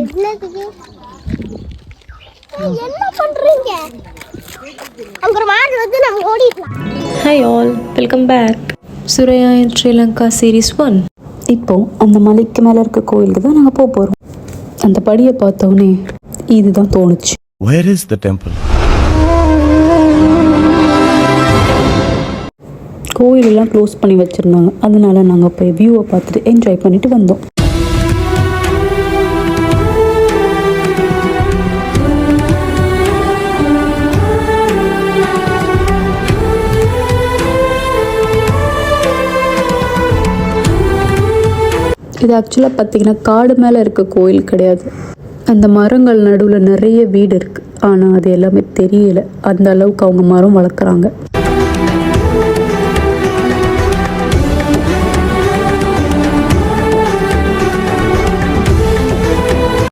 என்ன பண்றீங்க? அங்க ஒரு மாடு வந்து நம்ம ஓடிடலாம். Hi all, welcome back. Suraiya in Sri Lanka series 1. இப்போ அந்த மலைக்கு மேலே இருக்க கோயிலுக்கு தான் நாங்கள் போக போகிறோம். அந்த படியை பார்த்தோன்னே இதுதான் தோணுச்சு. Where is the temple? கோயிலெல்லாம் க்ளோஸ் பண்ணி வச்சுருந்தாங்க. அதனால நாங்கள் போய் வியூவை பார்த்துட்டு என்ஜாய் பண்ணிட்டு வந்தோம். இது ஆக்சுவலாக பார்த்தீங்கன்னா காடு மேலே இருக்க கோயில் கிடையாது. அந்த மரங்கள் நடுவில் நிறைய வீடு இருக்குது. ஆனால் அது எல்லாமே தெரியல அந்த அளவுக்கு அவங்க மரம் வளர்க்குறாங்க.